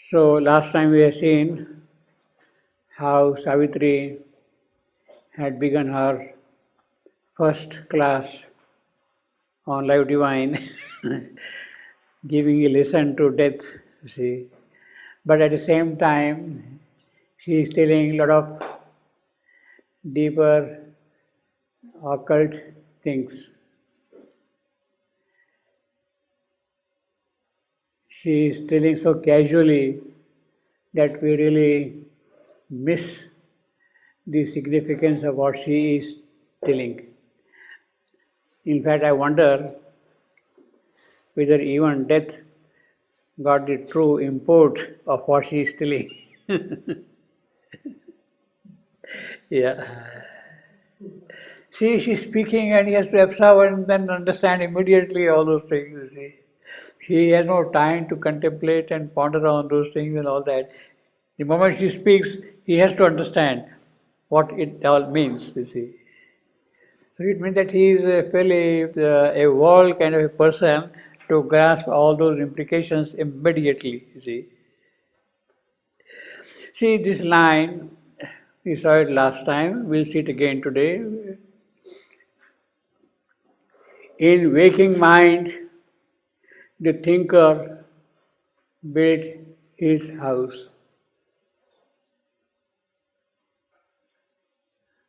So last time we have seen how Savitri had begun her first class on Life Divine, giving a lesson to death, you see. But at the same time, she is telling a lot of deeper occult things. She is telling so casually that we really miss the significance of what she is telling. In fact, I wonder whether even death got the true import of what she is telling. Yeah. She's speaking and he has to absorb and then understand immediately all those things, you see. She has no time to contemplate and ponder on those things and all that. The moment she speaks, he has to understand what it all means, you see. So it means that he is a fairly a world kind of a person to grasp all those implications immediately, you see. See this line, we saw it last time, we'll see it again today. In waking mind, the thinker built his house.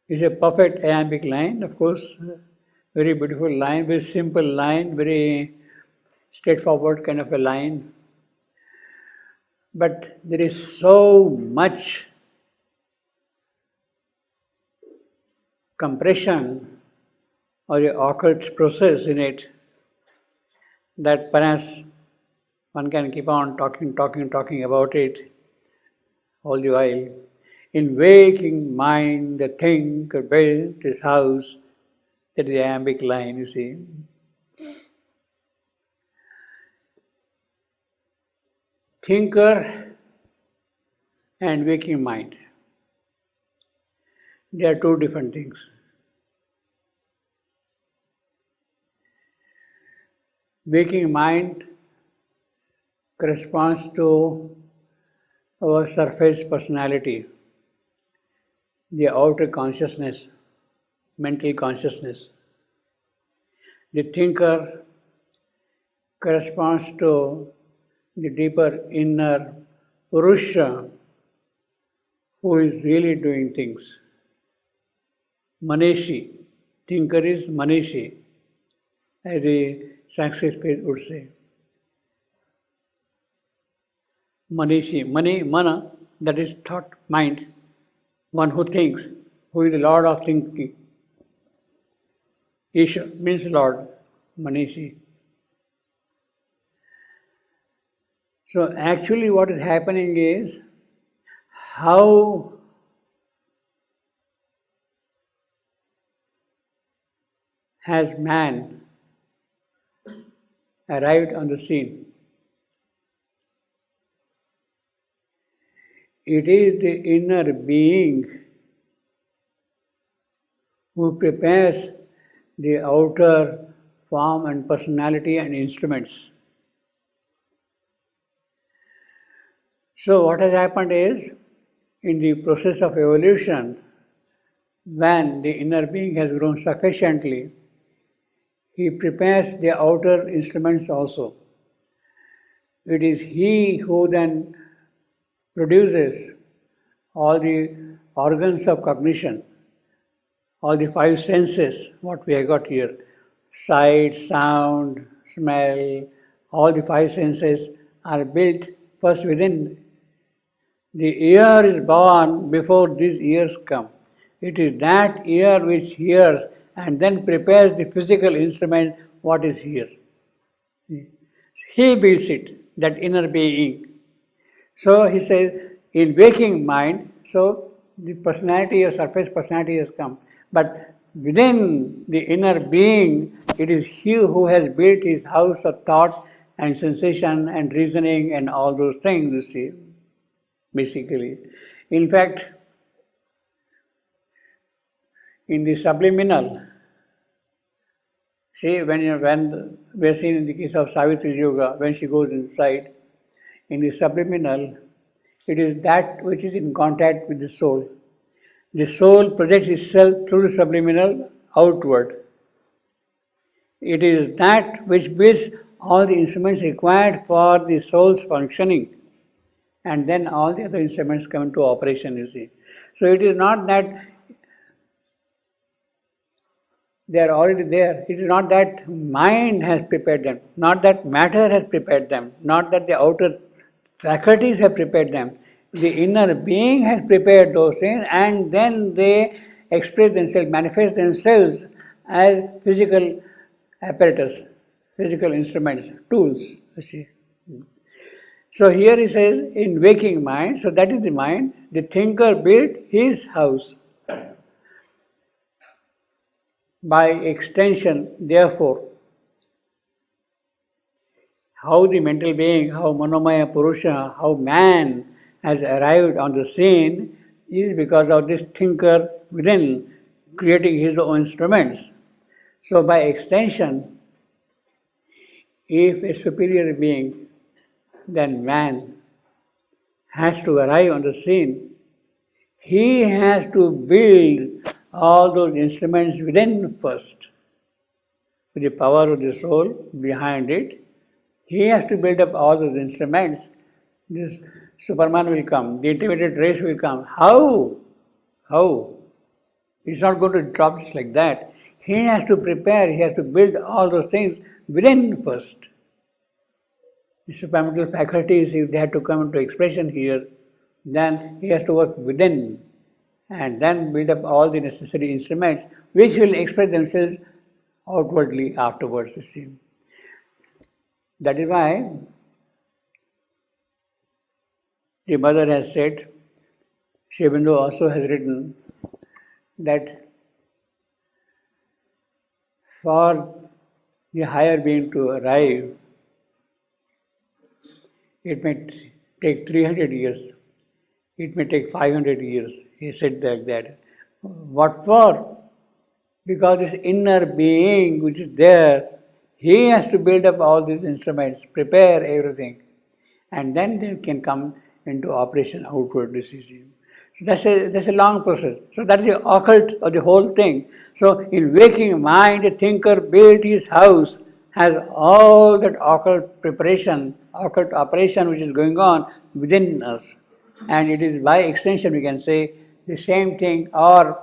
It's a perfect iambic line, of course, very beautiful line, very simple line, very straightforward kind of a line. But there is so much compression or a occult process in it that perhaps one can keep on talking about it all the while. In waking mind, the thinker built his house. That is the iambic line, you see. Thinker and waking mind. They are two different things. Waking mind corresponds to our surface personality, the outer consciousness, mental consciousness. The thinker corresponds to the deeper inner Purusha who is really doing things. Manishi, thinker is Manishi, as the Sanskrit spirit would say. Manishi, mana, that is thought, mind, one who thinks, who is the Lord of thinking. Isha means Lord, Manishi. So actually what is happening is how has man arrived on the scene. It is the inner being who prepares the outer form and personality and instruments. So what has happened is, in the process of evolution, when the inner being has grown sufficiently, he prepares the outer instruments also. It is he who then produces all the organs of cognition, all the five senses, what we have got here, sight, sound, smell, all the five senses are built first within. The ear is born before these ears come. It is that ear which hears and then prepares the physical instrument what is here. He builds it, that inner being. So he says, in waking mind, so the personality or surface personality has come. But within the inner being, it is he who has built his house of thought and sensation and reasoning and all those things, you see, basically. In fact, in the subliminal, see, when we are seen in the case of Savitri's yoga, when she goes inside, in the subliminal, It is that which is in contact with the soul. The soul projects itself through the subliminal outward. It is that which builds all the instruments required for the soul's functioning. And then all the other instruments come into operation, you see. So it is not that they are already there. It is not that mind has prepared them, not that matter has prepared them, not that the outer faculties have prepared them. The inner being has prepared those things, and then they express themselves, manifest themselves as physical apparatus, physical instruments, tools, you see. So here he says, in waking mind, so that is the mind, the thinker built his house. By extension, therefore, how the mental being, how Manomaya Purusha, how man has arrived on the scene is because of this thinker within creating his own instruments. So by extension, if a superior being, then man, has to arrive on the scene, he has to build all those instruments within first. With the power of the soul behind it, he has to build up all those instruments. This Superman will come, the intermediate race will come. How? How? He's not going to drop just like that. He has to prepare, he has to build all those things within first. The supramental faculties, if they have to come into expression here, then he has to work within and then build up all the necessary instruments which will express themselves outwardly afterwards, you see. That is why the mother has said, Sri Aurobindo also has written that for the higher being to arrive, it may take 300 years, it may take 500 years. He said like that. What for? Because this inner being which is there, he has to build up all these instruments, prepare everything, and then they can come into operation outward decision. So that's a long process. So that is the occult of the whole thing. So in waking mind, a thinker built his house, has all that occult preparation, occult operation which is going on within us. And it is by extension we can say the same thing, or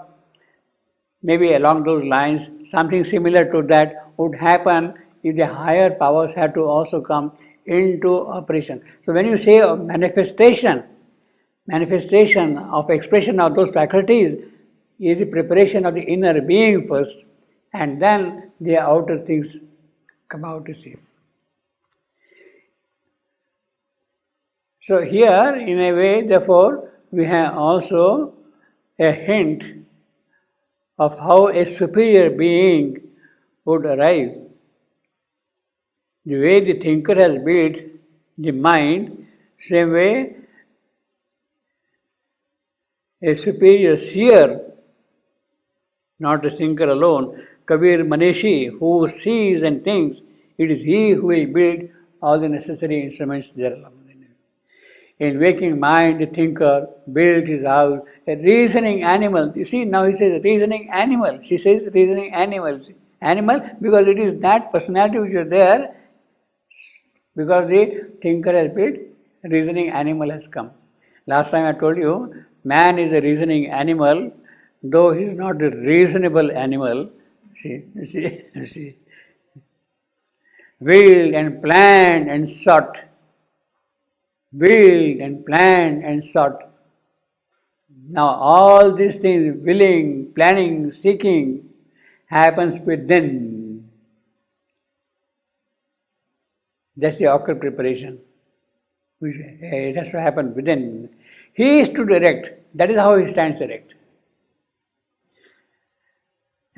maybe along those lines, something similar to that would happen if the higher powers had to also come into operation. So when you say manifestation of expression of those faculties is the preparation of the inner being first, and then the outer things come out, you see. So here, in a way, therefore, we have also a hint of how a superior being would arrive. The way the thinker has built the mind, same way a superior seer, not a thinker alone, Kabir Manishi, who sees and thinks, it is he who will build all the necessary instruments thereof. In waking mind, the thinker built his house, a reasoning animal. You see, now he says reasoning animal. She says reasoning animal. Animal because it is that personality which is there, because the thinker has built, reasoning animal has come. Last time I told you, man is a reasoning animal, though he is not a reasonable animal. See. Willed and planned and sought. Willed and planned and sought. Now all these things, willing, planning, seeking, happens within. That's the occult preparation. It has to happen within. He is to direct. That is how he stands erect.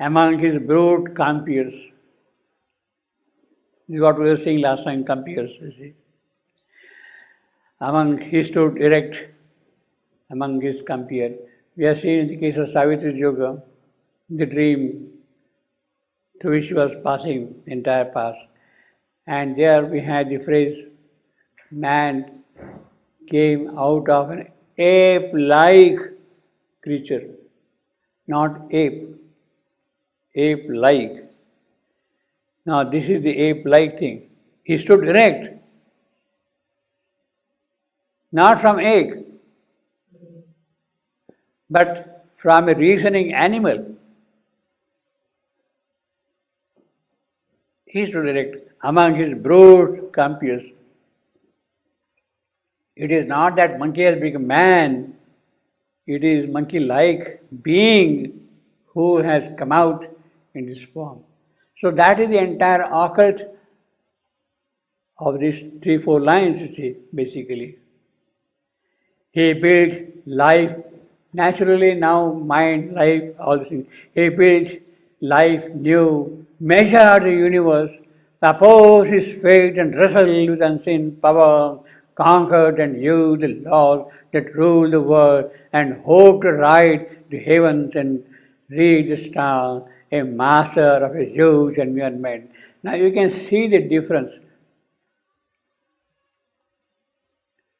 Among his brute compeers. This is what we were saying last time, compeers, you see. He stood erect among his compeers. We have seen in the case of Savitri's yoga, the dream through which she was passing the entire past. And there we had the phrase, man came out of an ape-like creature, not ape, ape-like. Now this is the ape-like thing. He stood erect, not from egg, but from a reasoning animal. He stood erect among his brute compeers. It is not that monkey has become man, it is monkey-like being who has come out in this form. So that is the entire occult of these 3-4 lines, you see, basically. He built life, naturally now mind, life, all these things. He built life new, measured the universe, opposed his fate and wrestled with unseen power, conquered and used the laws that rule the world, and hoped to ride the heavens and reach the stars, a master of a huge environment. Now you can see the difference.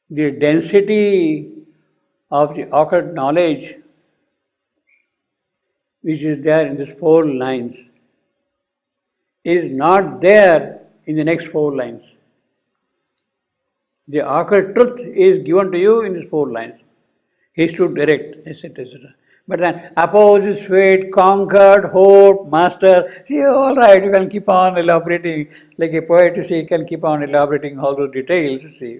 The density of the occult knowledge which is there in these 4 lines is not there in the next 4 lines. The occult truth is given to you in these 4 lines. He stood erect, etc., etc. But then opposes fate, conquered, hope, master. See, all right, you can keep on elaborating, like a poet, you see, you can keep on elaborating all those details, you see.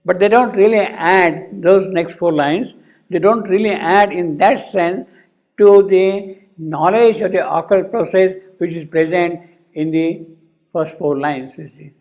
But they don't really add, those next 4 lines, they don't really add in that sense to the knowledge of the occult process which is present in the first 4 lines, you see.